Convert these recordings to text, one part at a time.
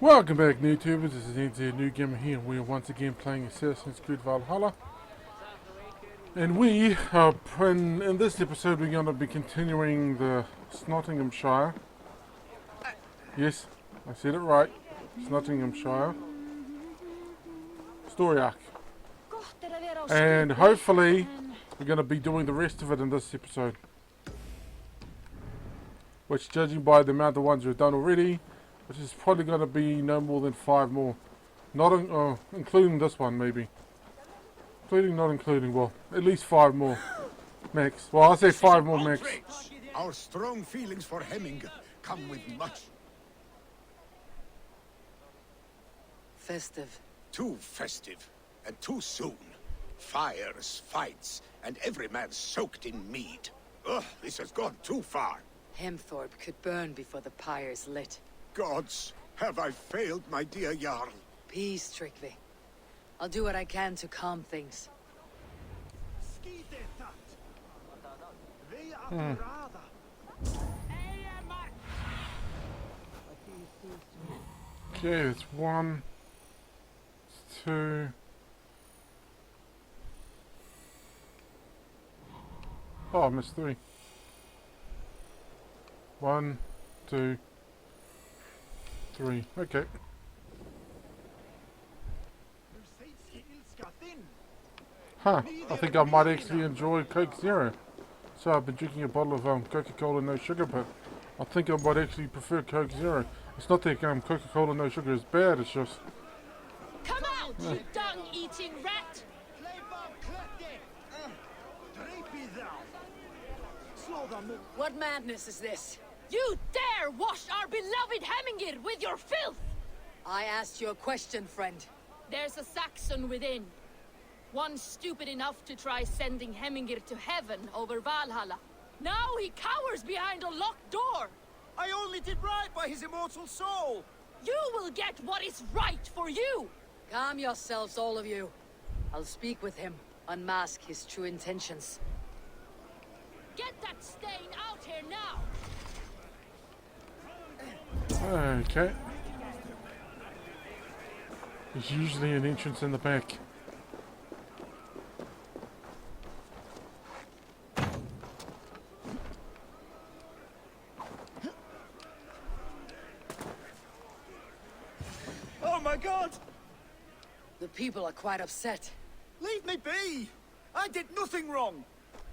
Welcome back, new tubers. This is NZ New Gamer here, and we are once again playing Assassin's Creed Valhalla. And we are in this episode we're going to be continuing the Nottinghamshire. Yes, I said it right. Nottinghamshire story arc. And hopefully we're going to be doing the rest of it in this episode. Which, judging by the amount of ones we've done already, which is probably going to be no more than 5 more. Not including this one, maybe. Not including, well, at least 5 more. Max. Well, I'll say 5 more max. Our strong feelings for Hemming come with much. Festive. Too festive, and too soon. Fires, fights, and every man soaked in mead. Ugh, this has gone too far. Hemthorpe could burn before the pyre's lit. Gods, have I failed my dear Jarl? Peace, Trygve. I'll do what I can to calm things. Okay, it's 1, 2. Oh, I missed 3. 1, 2, 3. Okay. Huh. I think I might actually enjoy Coke Zero. So I've been drinking a bottle of Coca-Cola no sugar, but I think I might actually prefer Coke Zero. It's not that Coca-Cola no sugar is bad, it's just... Come out, you dung-eating rat! What madness is this? You dare wash our beloved Hemmingir with your filth! I asked you a question, friend. There's a Saxon within. One stupid enough to try sending Hemmingir to heaven over Valhalla. Now he cowers behind a locked door! I only did right by his immortal soul! You will get what is right for you! Calm yourselves, all of you. I'll speak with him, unmask his true intentions. Get that stain out here now! Okay. There's usually an entrance in the back. Oh my god! The people are quite upset. Leave me be! I did nothing wrong!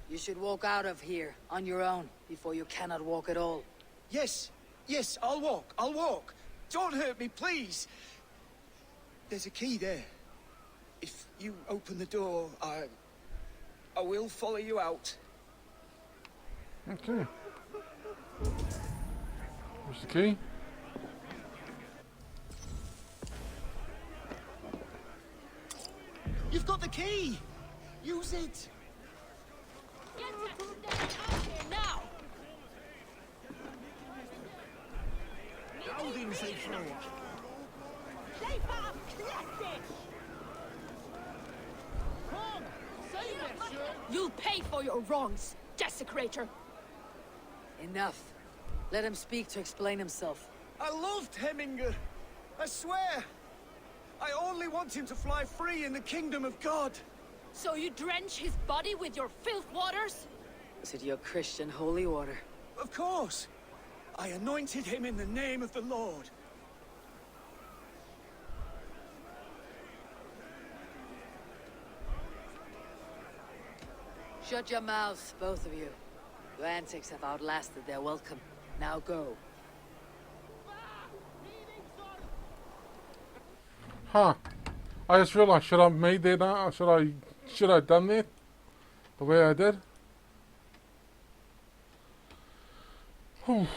You should walk out of here on your own before you cannot walk at all. Yes, I'll walk. Don't hurt me, please! There's a key there. If you open the door, I will follow you out. Okay. Where's the key? You've got the key! Use it! Get that stain out here now! You'll pay for your wrongs, desecrator! Enough. Let him speak to explain himself. I loved Hemminger. I swear. I only want him to fly free in the kingdom of God. So you drench his body with your filth waters? Is it your Christian holy water? Of course. I anointed him in the name of the Lord. Shut your mouths, both of you. Your antics have outlasted their welcome. Now go. Huh. I just realized, should I have made that now? Should I have done that? The way I did? Whew.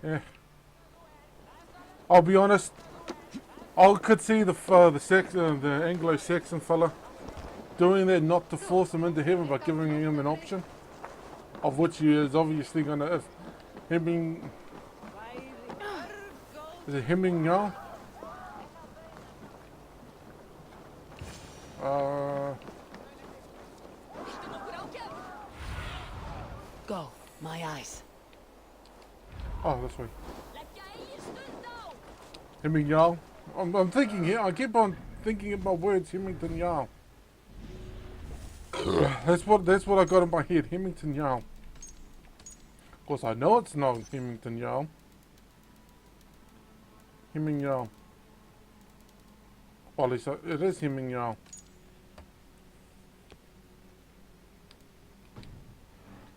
Yeah. I'll be honest. I could see the Anglo-Saxon fella doing that, not to force him into heaven, but giving him an option, of which he is obviously gonna. If him being, is it hemming now? Go, my eyes. Oh, this way. Hemming Jarl. I'm thinking here. I keep on thinking of my words. Hemmington Jarl. That's what I got in my head. Hemmington Jarl. Of course, I know it's not Hemmington Jarl. Hemming Jarl. Well, at least it is Hemming Jarl.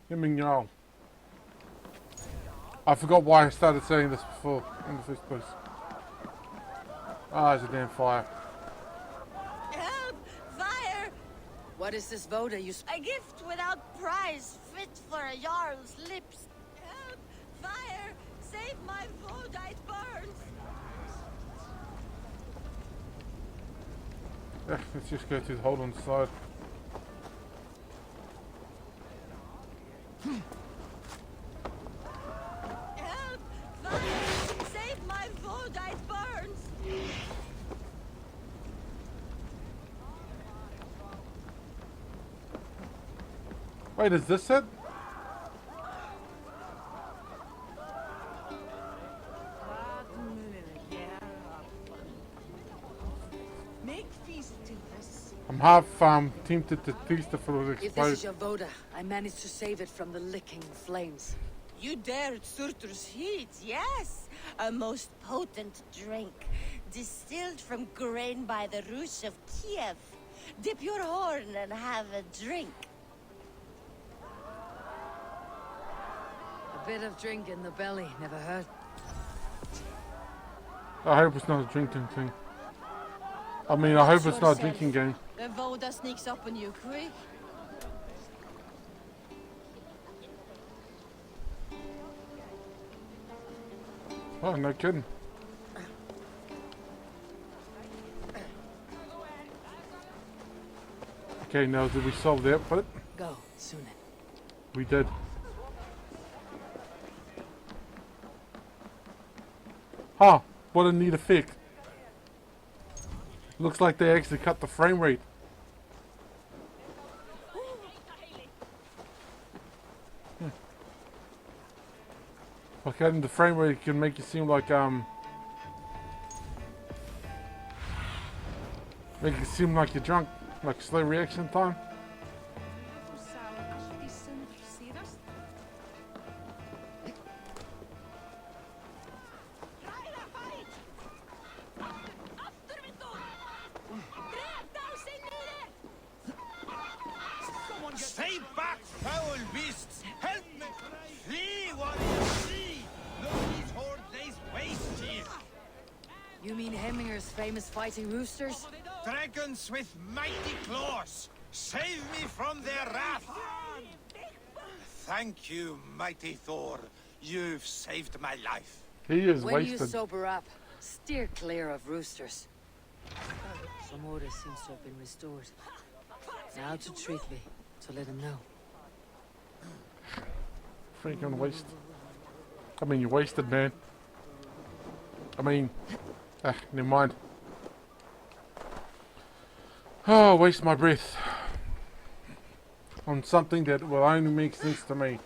Hemming Jarl. I forgot why I started saying this before in the first place. Ah, there's a damn fire. Help! Fire! What is this Voda you A gift without price, fit for a Jarl's lips. Help! Fire! Save my food, it burns! Yeah, let's just go to the hole on the side. Help! Fire! Save my food, it burns! Wait, is this it? Make feast to this. I'm half tempted to taste it for it If this explode. is your Voda, I managed to save it from the licking flames. You dared Surtur's heat, yes. A most potent drink, distilled from grain by the Rus of Kiev. Dip your horn and have a drink. A bit of drink in the belly never hurt. I hope it's not a drinking thing. I mean, I hope it's not a drinking game. The Voda sneaks up on you quick. Oh, no kidding. Okay, now did we solve that bit? Go, Sunan. We did. Huh, what a neat effect. Looks like they actually cut the frame rate. By cutting the frame rate can make it seem like make it seem like you're drunk, like slow reaction time. Stay back, foul beasts! Help me! Flee, warriors, flee! Look, these horde lays waste here! You mean Hemminger's famous fighting roosters? Dragons with mighty claws! Save me from their wrath! Thank you, mighty Thor. You've saved my life. He is When you wasted. sober up, steer clear of roosters. Some order seems to have been restored. Now to Trigvi, to let him know. Freaking waste. I mean, you're wasted, man. I mean, never mind. Oh, waste my breath on something that will only make sense to me.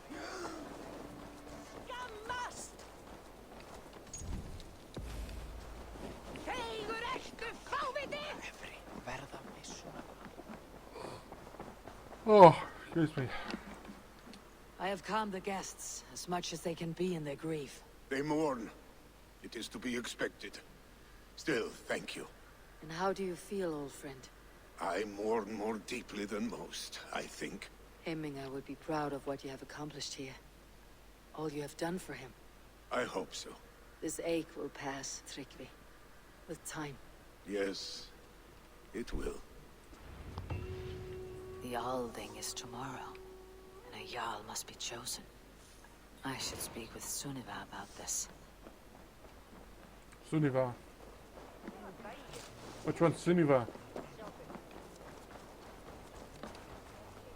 Oh, excuse me. I have calmed the guests as much as they can be in their grief. They mourn. It is to be expected. Still, thank you. And how do you feel, old friend? I mourn more deeply than most, I think. Hemminger would be proud of what you have accomplished here. All you have done for him. I hope so. This ache will pass, Trigvi. With time. Yes, it will. The Alding is tomorrow, and a Jarl must be chosen. I should speak with Sunniva about this. Sunniva. Which one's Sunniva?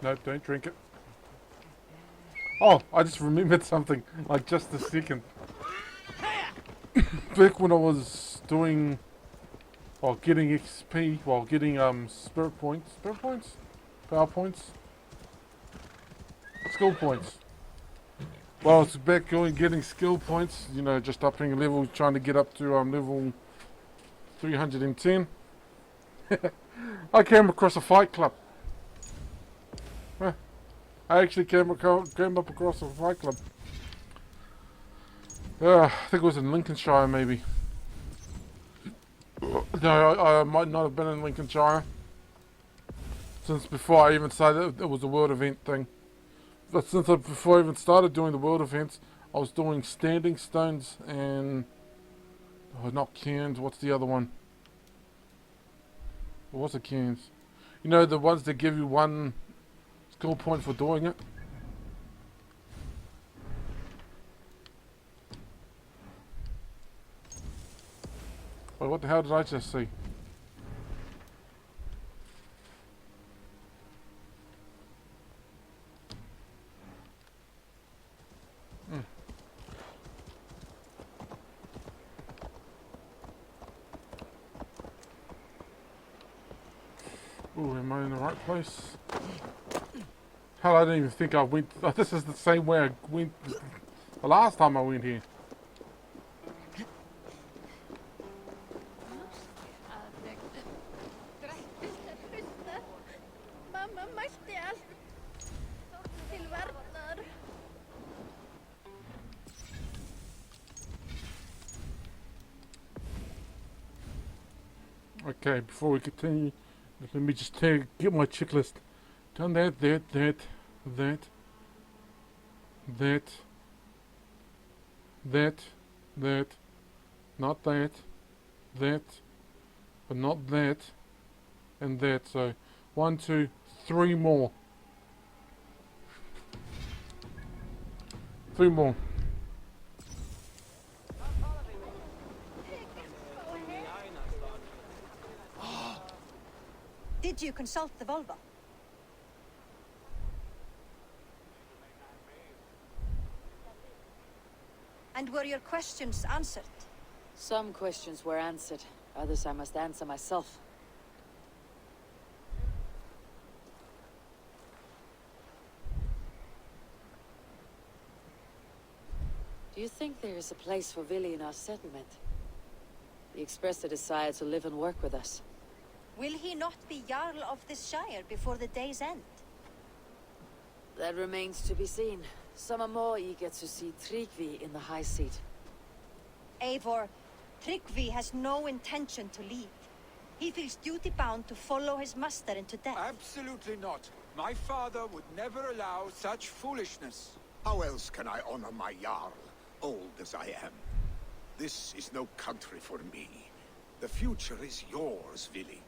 No, don't drink it. Oh, I just remembered something, like just a second. Back when I was doing while getting XP, while getting spirit points, power points, skill points. Well, it's back going getting skill points, you know, just upping level, trying to get up to level 310. I came across a fight club. Huh. I actually came up across a fight club. I think it was in Lincolnshire, maybe. No, I might not have been in Lincolnshire. Since before I even started, it was a world event thing. But before I even started doing the world events, I was doing standing stones and... Oh, not cans, what's the other one? What was it, cans? You know, the ones that give you 1 skill point for doing it? Wait, what the hell did I just see? Ooh, am I in the right place? Hell, I didn't even think I went... Oh, this is the same way I went the last time I went here. Mamma mælti allt til varnar. Okay, before we continue, let me just get my checklist. Done that, not that, but not that, and that. So, 1, 2, 3 more. 3 more. Did you consult the Volva? And were your questions answered? Some questions were answered. Others I must answer myself. Do you think there is a place for Vili in our settlement? He expressed a desire to live and work with us. Will he not be Jarl of this shire before the day's end? That remains to be seen. Some are more eager to see Tryggvi in the high seat. Eivor, Tryggvi has no intention to leave. He feels duty-bound to follow his master into death. Absolutely not. My father would never allow such foolishness. How else can I honor my Jarl, old as I am? This is no country for me. The future is yours, Vili.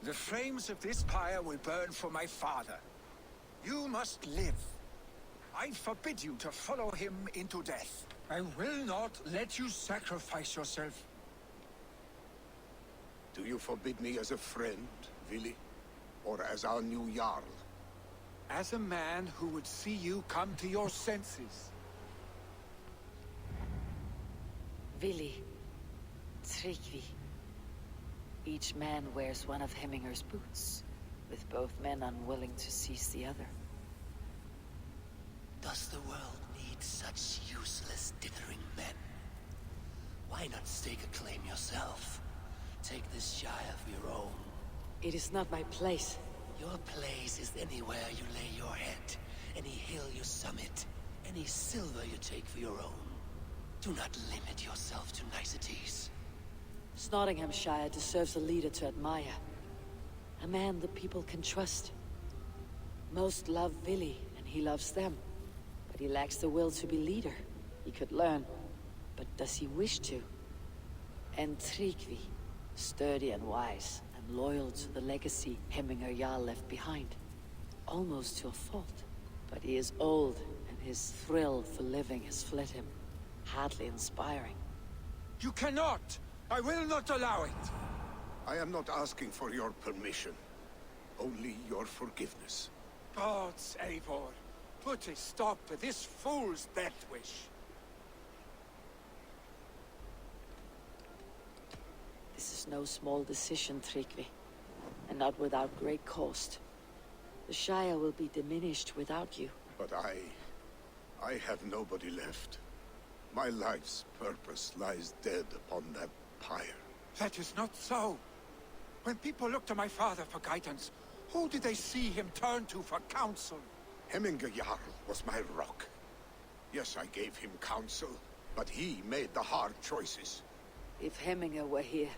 The flames of this pyre will burn for my father. You must live. I forbid you to follow him into death. I will not let you sacrifice yourself. Do you forbid me as a friend, Vili? Or as our new Jarl? As a man who would see you come to your senses. Vili, Tryggvi. Each man wears one of Hemminger's boots, with both men unwilling to seize the other. Does the world need such useless, dithering men? Why not stake a claim yourself? Take this shire of your own. It is not my place. Your place is anywhere you lay your head, any hill you summit, any silver you take for your own. Do not limit yourself to niceties. Nottinghamshire deserves a leader to admire. A man the people can trust. Most love Vili, and he loves them. But he lacks the will to be leader. He could learn, but does he wish to? And Tryggvi, sturdy and wise, and loyal to the legacy Hemminger Jarl left behind. Almost to a fault. But he is old, and his thrill for living has fled him. Hardly inspiring. You cannot! I will not allow it! I am not asking for your permission. Only your forgiveness. Gods, Eivor, put a stop to this fool's death wish. This is no small decision, Tryggvi. And not without great cost. The Shire will be diminished without you. But I have nobody left. My life's purpose lies dead upon that pyre. That is not so. When people look to my father for guidance, who did they see him turn to for counsel? Hemminger Jarl was my rock. Yes, I gave him counsel, but he made the hard choices. If Hemminger were here,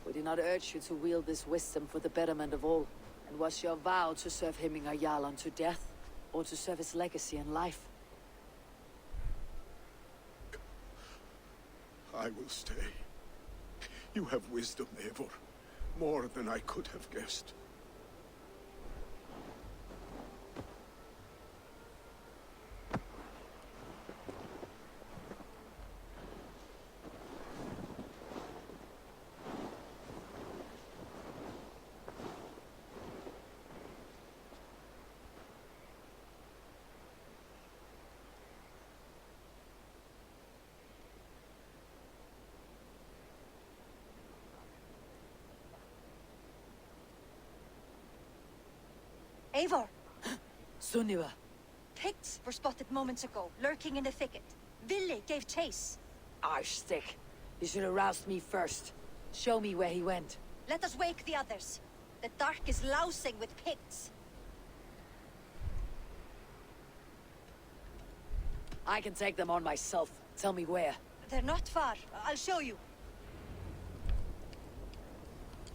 would he not urge you to wield this wisdom for the betterment of all? And was your vow to serve Hemminger Jarl unto death, or to serve his legacy in life? I will stay. You have wisdom, Eivor. More than I could have guessed. Eivor, Sunniva! Picts were spotted moments ago, lurking in the thicket. Vili gave chase. Arshstick! You should have roused me first. Show me where he went. Let us wake the others. The dark is lousing with Picts. I can take them on myself. Tell me where. They're not far. I'll show you.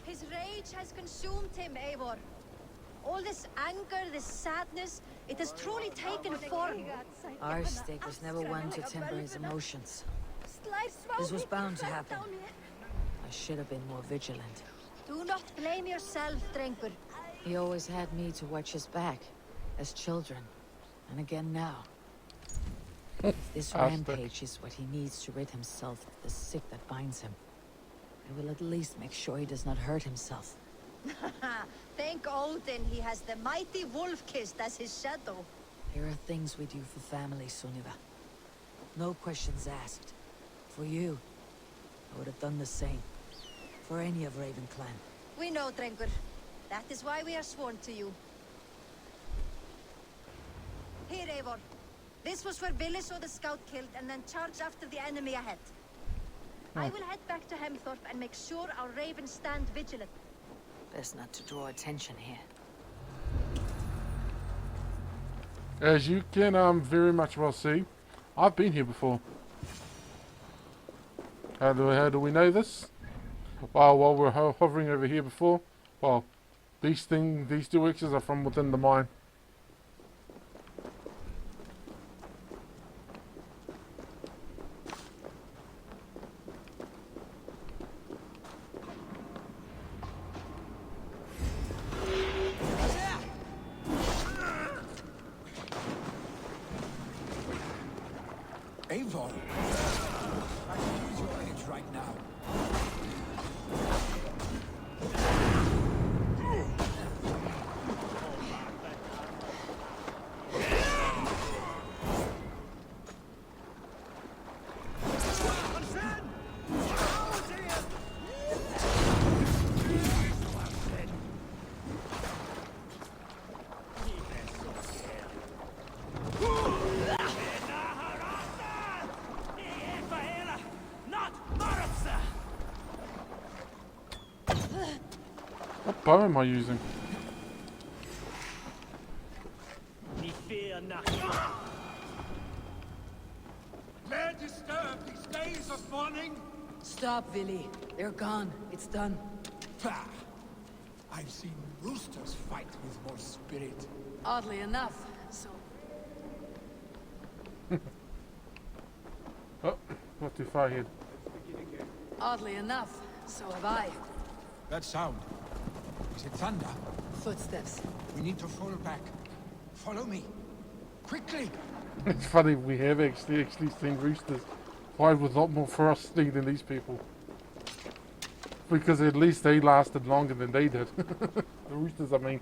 His rage has consumed him, Eivor. All this anger, this sadness, it has truly taken form. Arshstick was never one to temper his emotions. This was bound to happen. I should have been more vigilant. Do not blame yourself, Drengur. He always had me to watch his back, as children, and again now. If this rampage is what he needs to rid himself of the sick that binds him, I will at least make sure he does not hurt himself. Thank Odin he has the mighty Wolf-Kissed as his shadow. There are things we do for family, Sunniva. No questions asked. For you, I would have done the same. For any of Raven clan. We know, Drengur. That is why we are sworn to you. Here, Eivor. This was where Vili saw the scout killed and then charged after the enemy ahead. I will head back to Hemthorpe and make sure our ravens stand vigilant. Best not to draw attention here. As you can very much well see, I've been here before. How do we know this? Well, while we're hovering over here before, well, these two X's are from within the mine. Eivor, I can use your edge right now. What bow am I using? Dare disturb these days of mourning? Stop, Vili. They're gone. It's done. Pah! I've seen roosters fight with more spirit. Oddly enough, so... Oh, not too far ahead. Oddly enough, so have I. That sound. Is it thunder? Footsteps. We need to fall back. Follow me. Quickly! It's funny, we have actually seen roosters fight with a lot more ferocity than these people. Because at least they lasted longer than they did. The roosters, I mean.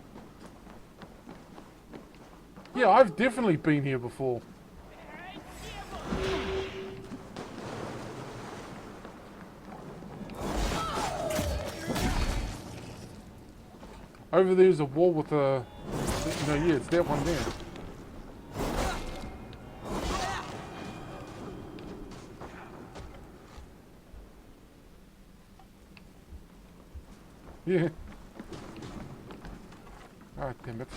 Yeah, I've definitely been here before. Over there's a wall with a... No, yeah, it's that one there. Yeah. Ah, damn it.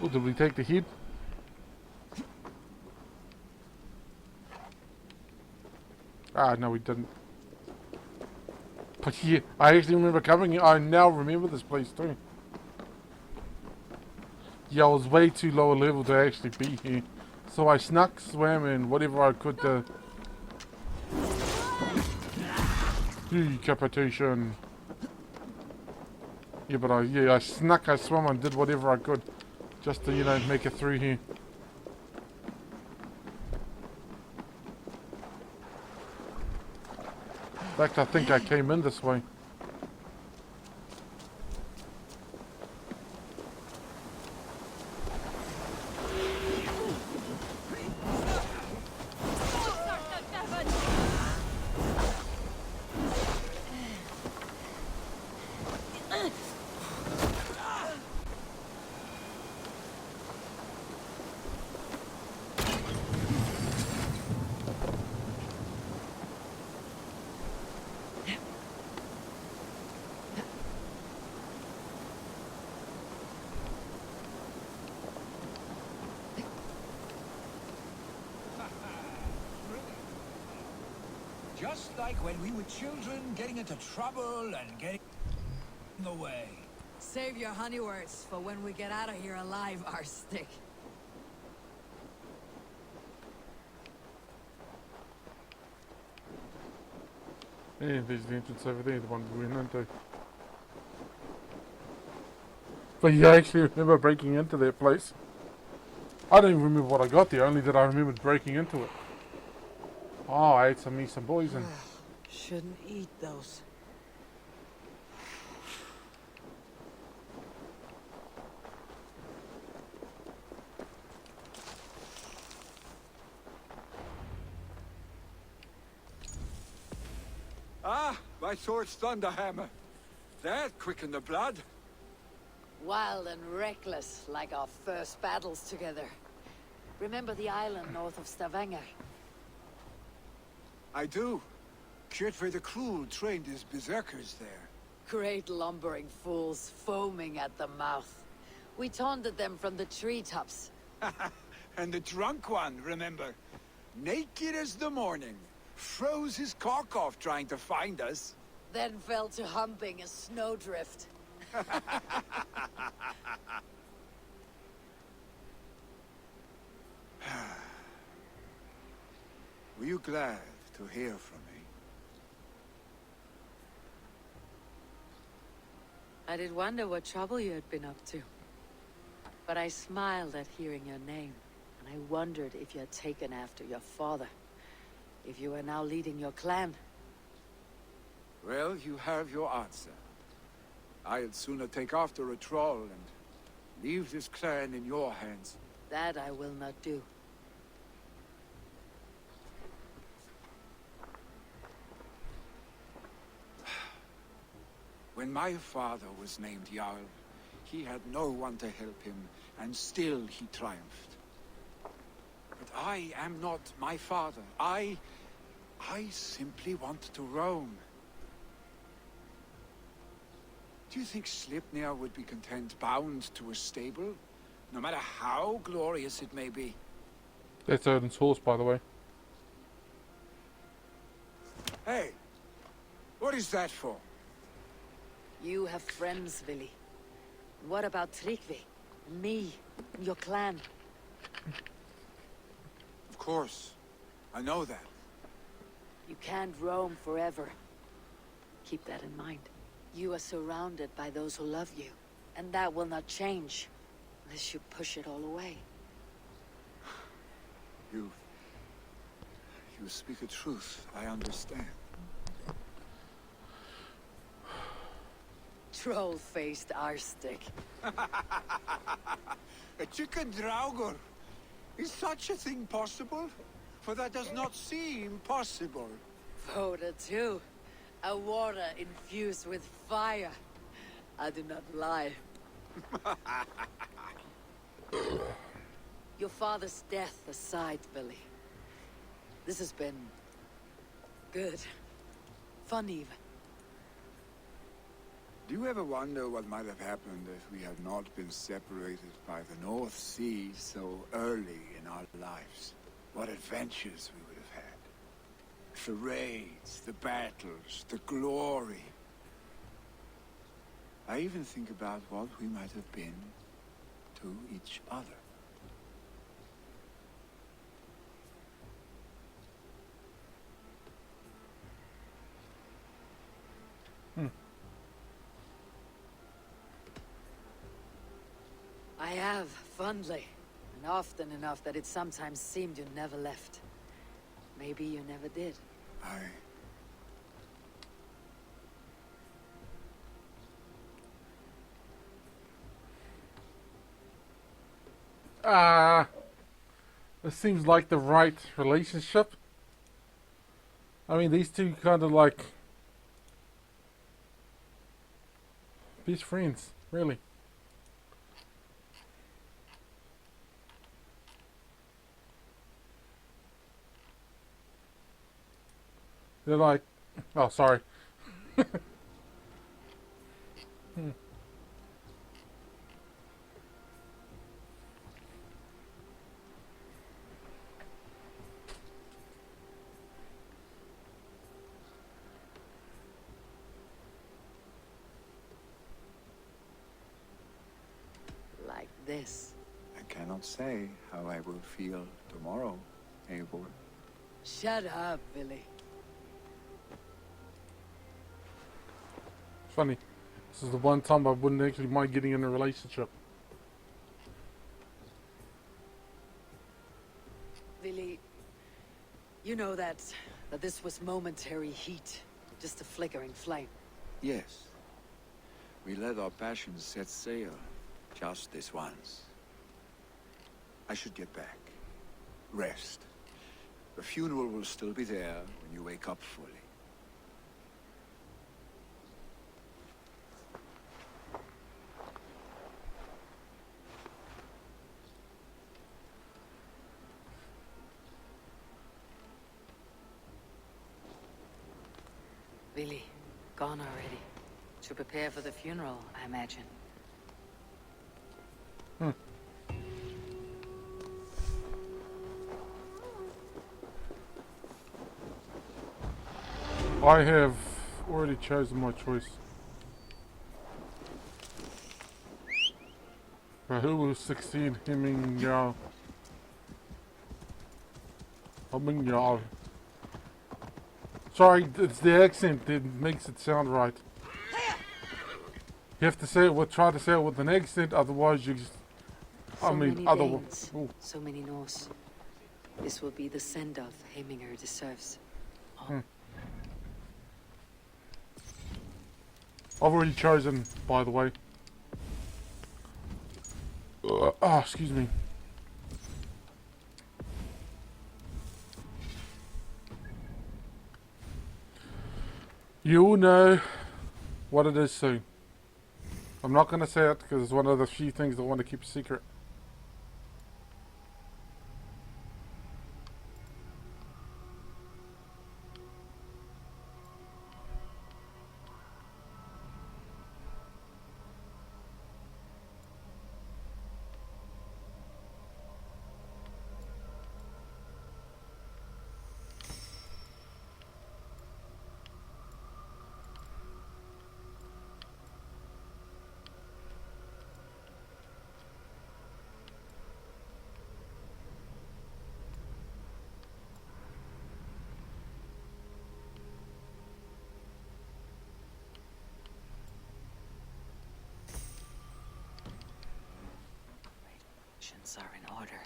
Oh, did we take the hit? Ah, no, we didn't. But yeah, I actually remember coming here. I now remember this place too. Yeah, I was way too low a level to actually be here. So I snuck, swam, and whatever I could to... Decapitation. Yeah, but I snuck, I swam, and did whatever I could. Just to, you know, make it through here. In fact, I think I came in this way. Just like when we were children, getting into trouble and getting away. Save your honey words for when we get out of here alive, Arstick. Yeah, there's the entrance over there, the one we went into. But yeah, I actually remember breaking into that place. I don't even remember what I got there, only that I remembered breaking into it. Oh, I ate some poison. Shouldn't eat those. Ah, my sword's thunderhammer. That quickened the blood. Wild and reckless, like our first battles together. Remember the island north of Stavanger? I do. Kjotve the Cruel trained his berserkers there. Great lumbering fools, foaming at the mouth. We taunted them from the treetops. And the drunk one, remember? Naked as the morning. Froze his cock off trying to find us. Then fell to humping a snowdrift. Were you glad to hear from me? I did wonder what trouble you had been up to. But I smiled at hearing your name, and I wondered if you had taken after your father. If you were now leading your clan. Well, you have your answer. I'd sooner take after a troll and leave this clan in your hands. That I will not do. When my father was named Jarl, he had no one to help him, and still he triumphed. But I am not my father. I simply want to roam. Do you think Sleipnir would be content bound to a stable, no matter how glorious it may be? That's Odin's horse, by the way. Hey, what is that for? You have friends, Vili. What about Tryggvi? Me? Your clan? Of course. I know that. You can't roam forever. Keep that in mind. You are surrounded by those who love you. And that will not change. Unless you push it all away. You speak a truth. I understand. Troll-faced arstick. A chicken draugr. Is such a thing possible? For that does not seem possible. Voda too. A water infused with fire. I do not lie. Your father's death aside, Billy. This has been... good. Fun even. Do you ever wonder what might have happened if we had not been separated by the North Sea so early in our lives? What adventures we would have had. The raids, the battles, the glory. I even think about what we might have been to each other. I have, fondly. And often enough that it sometimes seemed you never left. Maybe you never did. This seems like the right relationship. I mean, these two kind of like best friends, really. They're like, oh, sorry. Like this. I cannot say how I will feel tomorrow, Eivor. Shut up, Billy. Funny. This is the one time I wouldn't actually mind getting in a relationship. Billy, you know that this was momentary heat. Just a flickering flame. Yes. We let our passions set sail. Just this once. I should get back. Rest. The funeral will still be there when you wake up fully. Billy, gone already. To prepare for the funeral, I imagine. I have already chosen my choice. But who will succeed him? Sorry, it's the accent that makes it sound right. You have to say it try to say it with an accent, otherwise you just... So many Danes, so many Norse. This will be the send-off Heminger deserves. Oh. I've already chosen, by the way. Excuse me. You'll know what it is soon. I'm not going to say it because it's one of the few things I want to keep a secret. Are in order.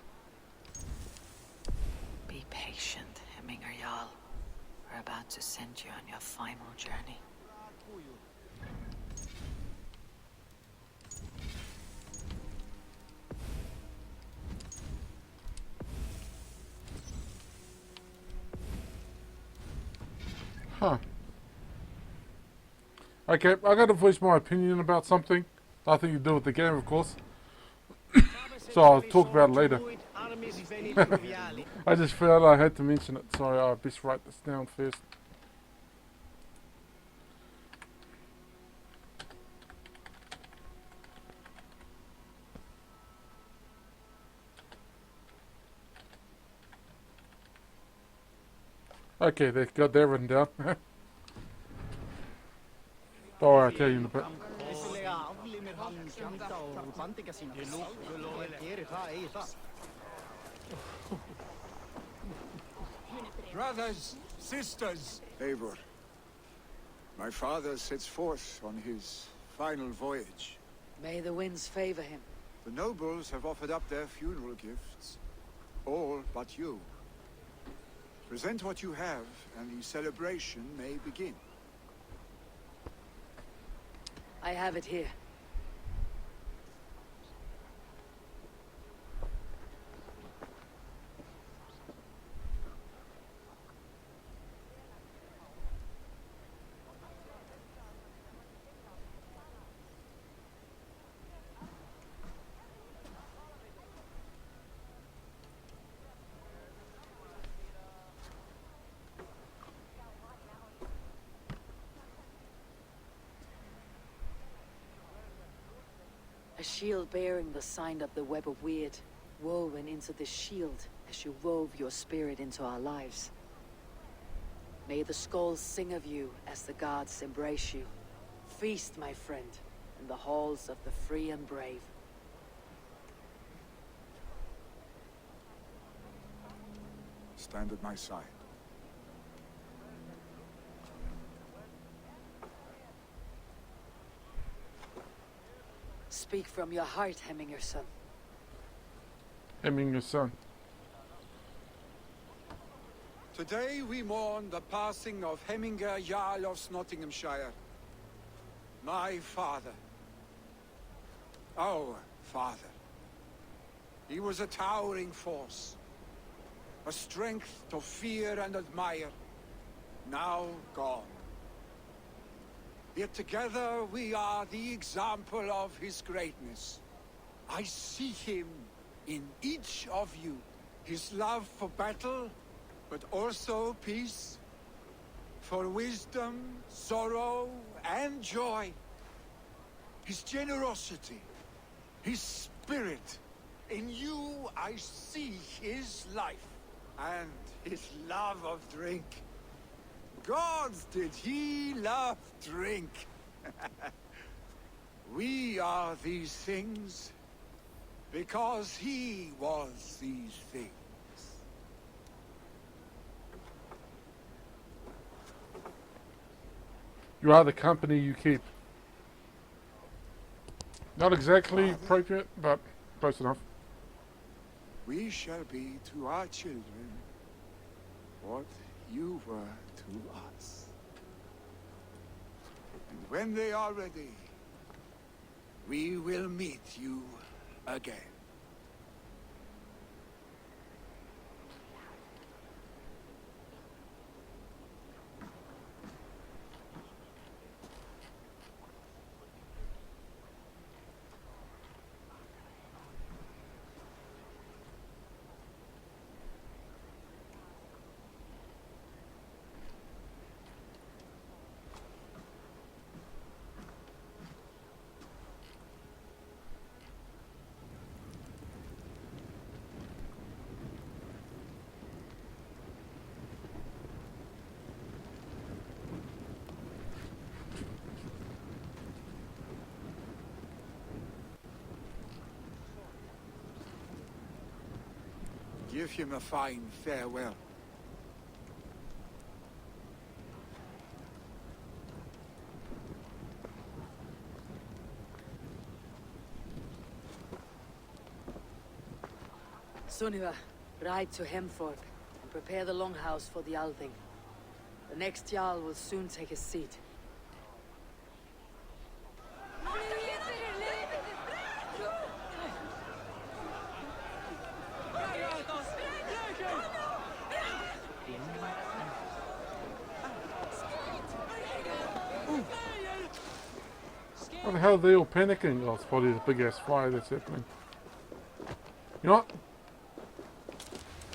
Be patient Hemminger Jarl, we're about to send you on your final journey. Huh. Okay, I gotta voice my opinion about something. Nothing to do with the game, of course. So I'll talk about it later. I just felt I had to mention it. Sorry, I best write this down first. Okay, they've got that written down. Oh, I'll tell you in a bit. Brothers, sisters, Eivor, my father sets forth on his final voyage. May the winds favor him. The nobles have offered up their funeral gifts, all but you. Present what you have, and the celebration may begin. I have it here. A shield bearing the sign of the web of weird, woven into the shield as you wove your spirit into our lives. May the skulls sing of you as the gods embrace you. Feast, my friend, in the halls of the free and brave. Stand at my side. Speak from your heart, Hemminger son. Hemminger's son. Today we mourn the passing of Hemminger Jarl of Nottinghamshire. My father. Our father. He was a towering force. A strength to fear and admire. Now gone. Yet together we are the example of his greatness. I see him in each of you. His love for battle, but also peace. For wisdom, sorrow, and joy. His generosity, his spirit. In you I see his life. And his love of drink. Gods, did he love drink? We are these things because he was these things. You are the company you keep. Not exactly appropriate, but close enough. We shall be to our children what you were to us. And when they are ready, we will meet you again. Give him a fine farewell. Sunniva, ride to Hemthorpe Prepare the longhouse for the Althing. The next Jarl will soon take his seat. What the hell are they all panicking? Oh, it's probably the big ass fire that's happening. You know what?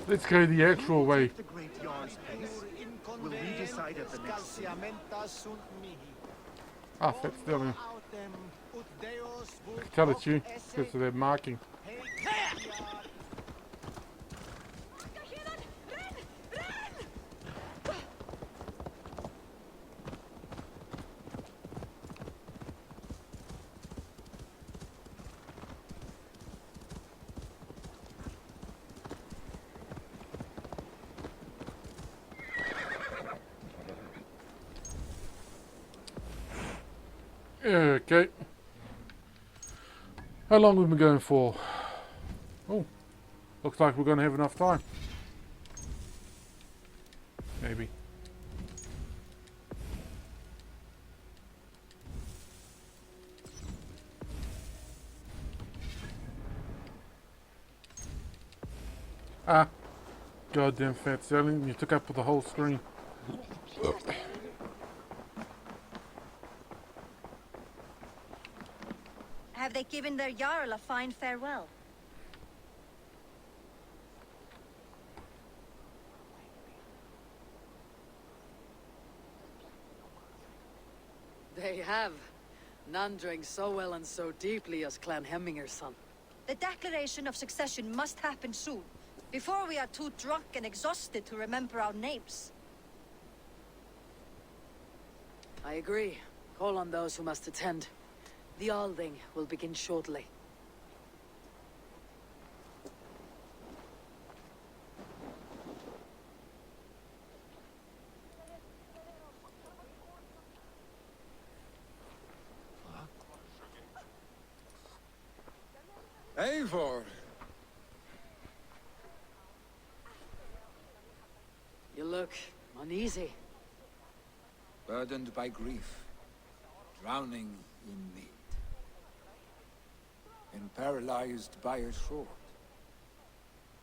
Let's go the actual way. The great Jarl's pace. Will we decide at the next scene? Ah, that's still in. I can tell it's you because of that marking. Okay. How long have we been going for? Oh, looks like we're going to have enough time. Maybe. Ah, goddamn fat selling! You took up with the whole screen. Have they given their Jarl a fine farewell? They have. None drank so well and so deeply as Clan Hemminger's son. The declaration of succession must happen soon, before we are too drunk and exhausted to remember our names. I agree. Call on those who must attend. The Althing will begin shortly. Eivor! You look uneasy. Burdened by grief, drowning in mead, and paralyzed by a sword.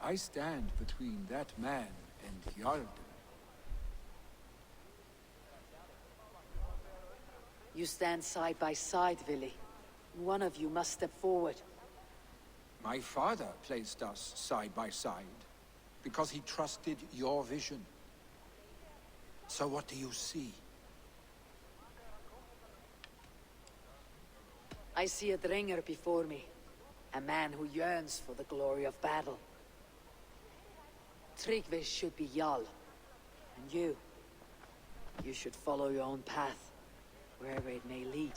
I stand between that man and Jarl. You stand side by side, Vili. One of you must step forward. My father placed us side by side, because he trusted your vision. So what do you see? I see a Dringer before me. A man who yearns for the glory of battle. Tryggvi should be Jarl. And you should follow your own path, wherever it may lead.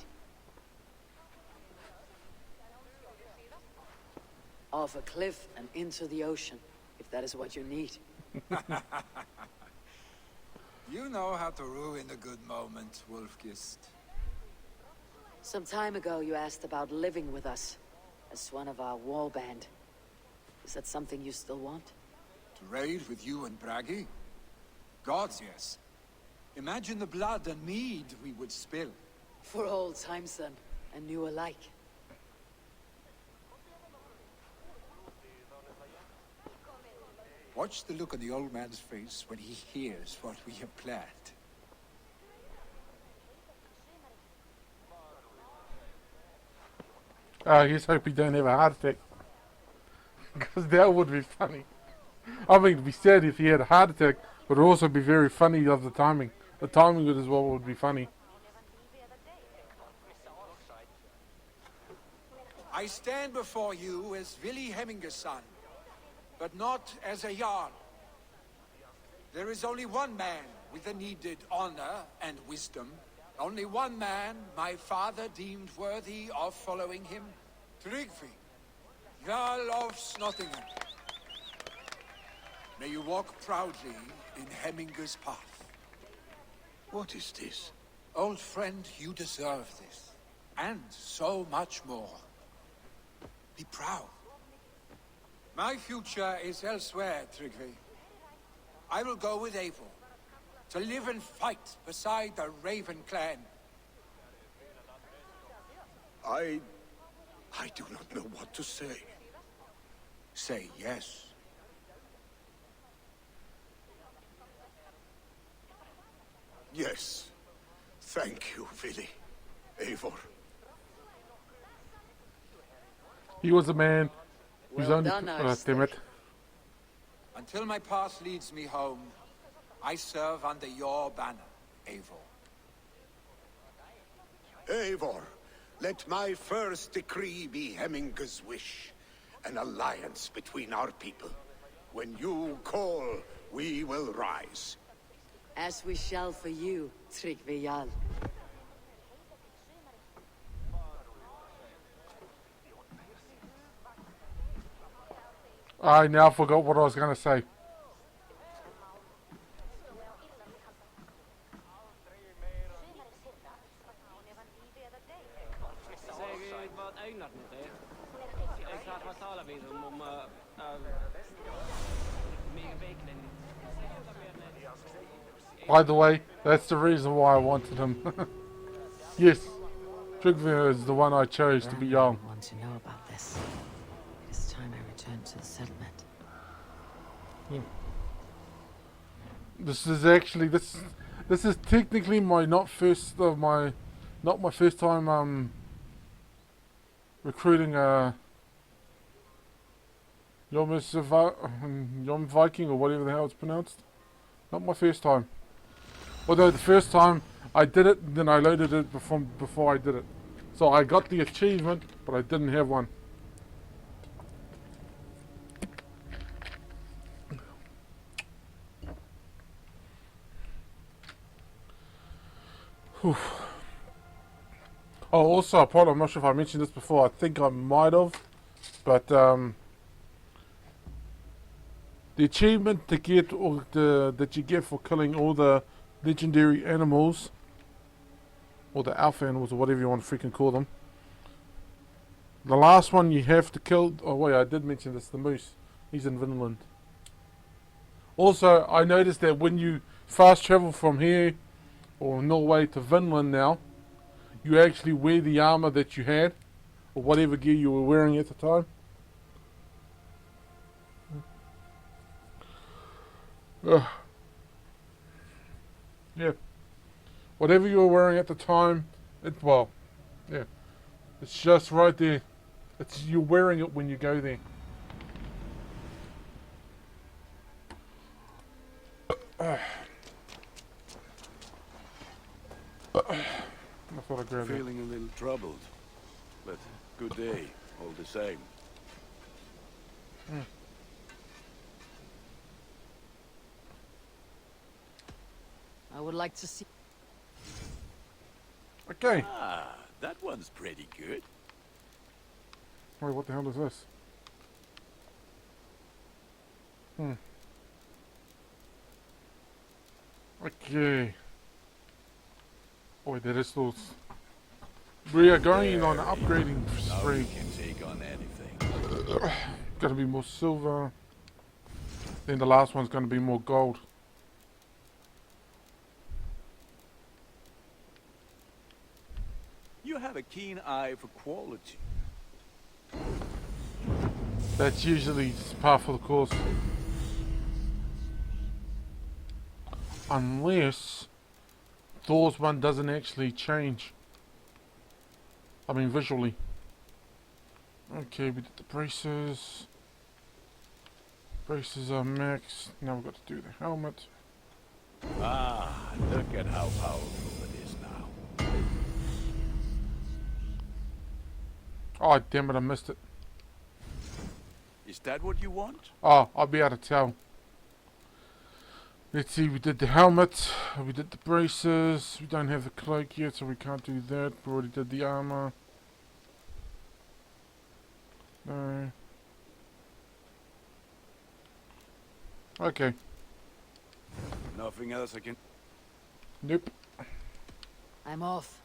Off a cliff and into the ocean, if that is what you need. You know how to ruin a good moment, Wolfgist. Some time ago you asked about living with us, as one of our war band. Is that something you still want? To raid with you and Bragi? Gods, yes. Imagine the blood and mead we would spill. For old times then, and new alike. Watch the look on the old man's face when he hears what we have planned. I just hope he don't have a heart attack. Because that would be funny. I mean, it'd be sad if he had a heart attack, but it'd also be very funny of the timing. The timing is what would be funny. I stand before you as Vili Hemminger's son, but not as a Jarl. There is only one man with the needed honor and wisdom. Only one man my father deemed worthy of following him. Tryggvi, Jarl of Snottingham. May you walk proudly in Hemminger's path. What is this? Old friend, you deserve this. And so much more. Be proud. My future is elsewhere, Tryggvi. I will go with Eivor to live and fight beside the Raven clan. I do not know what to say. Say yes. Yes. Thank you, Vili. Eivor. He was a man who's Well only... done, damn it. Until my path leads me home, I serve under your banner, Eivor. Eivor, let my first decree be Hemminger's wish. An alliance between our people. When you call, we will rise. As we shall for you, Tryggvi Jarl. I now forgot what I was going to say. By the way, that's the reason why I wanted him. Yes, Tryggvi is the one I chose to be young. I want to know about this. It is time I return to the settlement. This is actually this is technically my not my first time recruiting Yom Viking or whatever the hell it's pronounced. Not my first time. Although the first time I did it, then I loaded it before I did it. So I got the achievement, but I didn't have one. Whew. Oh, also, I'm not sure if I mentioned this before. I think I might have, but the achievement to get that you get for killing all the legendary animals, or the alpha animals, or whatever you want to freaking call them. The last one you have to kill. Oh wait, I did mention this. The moose. He's in Vinland. Also, I noticed that when you fast travel from here or Norway to Vinland now, you actually wear the armor that you had, or whatever gear you were wearing at the time. Yeah. Whatever you were wearing at the time, yeah. It's just right there. You're wearing it when you go there. I thought I'd grab it. Feeling a little troubled, but good day, all the same. I would like to see... Okay. Ah, that one's pretty good. Wait, what the hell is this? Okay. Oh wait, there is those. We are going on an upgrading spree. You can take on anything. Gonna be more silver. Then the last one's gonna be more gold. You have a keen eye for quality. That's usually par for the course. Unless Thor's one doesn't actually change. I mean visually. Okay, we did the braces. Braces are maxed. Now we've got to do the helmet. Ah, look at how powerful it is now. Oh damn it, I missed it. Is that what you want? Oh, I'll be able to tell. Let's see, we did the helmet, we did the braces, we don't have the cloak yet, so we can't do that. We already did the armor. No. Okay. Nothing else I can... Nope. I'm off.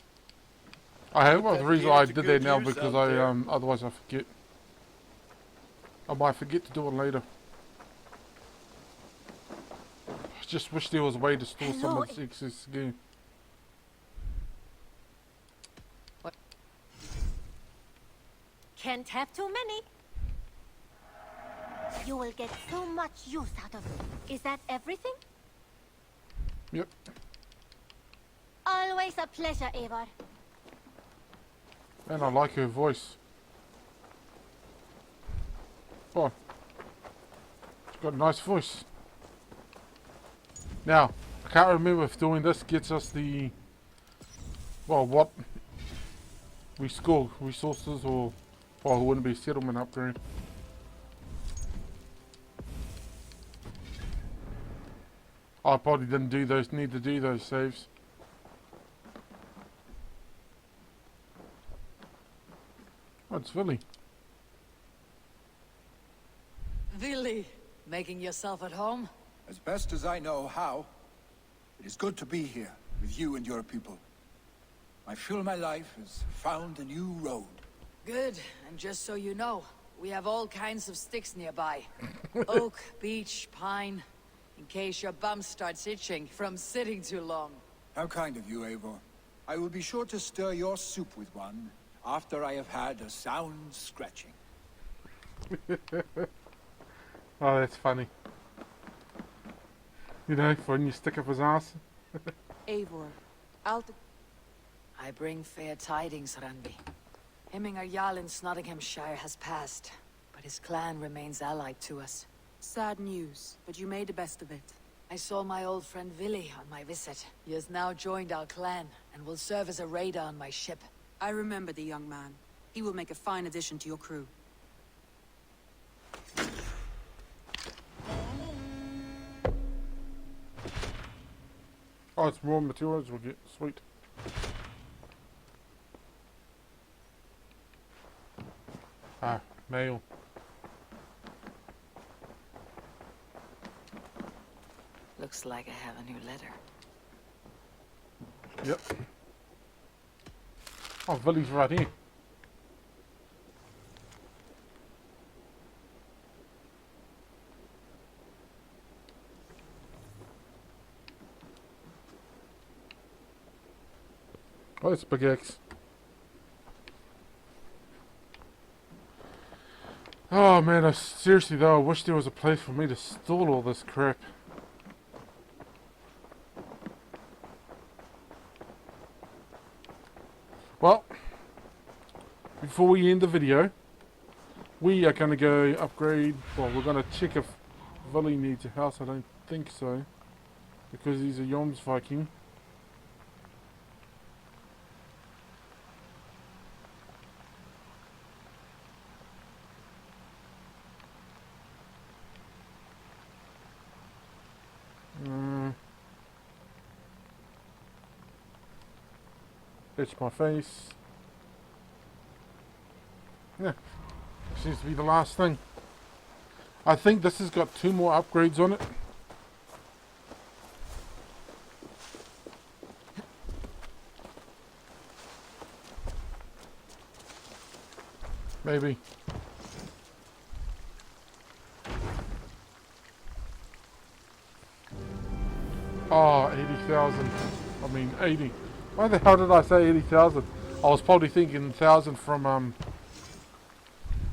I have, well, the reason I did that good now use because out there. otherwise I forget. I might forget to do it later. just wish there was a way to store Hello, someone's excess gear. Can't have too many. You will get so much use out of it. Is that everything? Yep. Always a pleasure, Eivor. And I like her voice. Oh. She's got a nice voice. Now, I can't remember if doing this gets us the... Well, what we score, resources or... Well, it wouldn't be settlement upgrade. I probably didn't do those, need to do those saves. Oh, it's Villy. Villy, making yourself at home? As best as I know how, it is good to be here with you and your people. I feel my life has found a new road. Good, and just so you know, we have all kinds of sticks nearby. Oak, beech, pine, in case your bum starts itching from sitting too long. How kind of you, Eivor. I will be sure to stir your soup with one after I have had a sound scratching. Oh, that's funny. You know, for when you stick up his ass. Eivor, I bring fair tidings, Randvi. Hemminger Jarl in Nottinghamshire has passed, but his clan remains allied to us. sad news, but you made the best of it. I saw my old friend Villy on my visit. He has now joined our clan, and will serve as a raider on my ship. I remember the young man. He will make a fine addition to your crew. Oh, it's raw materials we'll get. Sweet. Ah, mail. Looks like I have a new letter. Yep. Oh, Villy's right here. Oh, it's Big X. Oh man, seriously though, I wish there was a place for me to store all this crap. Well, before we end the video, we are going to go upgrade, well, we're going to check if Villy needs a house. I don't think so, because he's a Yoms Viking. Itch my face. Yeah, seems to be the last thing. I think this has got 2 more upgrades on it. Maybe. Oh, 80,000. I mean, 80. Why the hell did I say 80,000? I was probably thinking 1,000 from,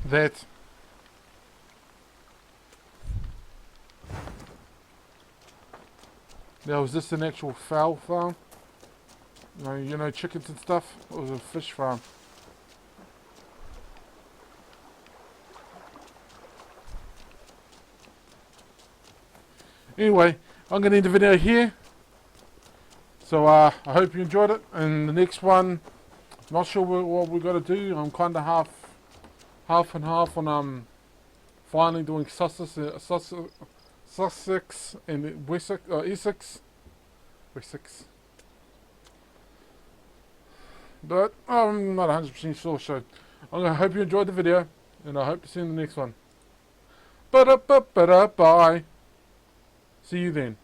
that. Now, was this an actual fowl farm? You know, chickens and stuff? Or was it a fish farm? Anyway, I'm going to end the video here. So I hope you enjoyed it. And the next one, not sure what we're going to do. I'm kind of half and half on finally doing Sussex and Essex. But I'm not 100% sure. So I hope you enjoyed the video, and I hope to see you in the next one. Bye. See you then.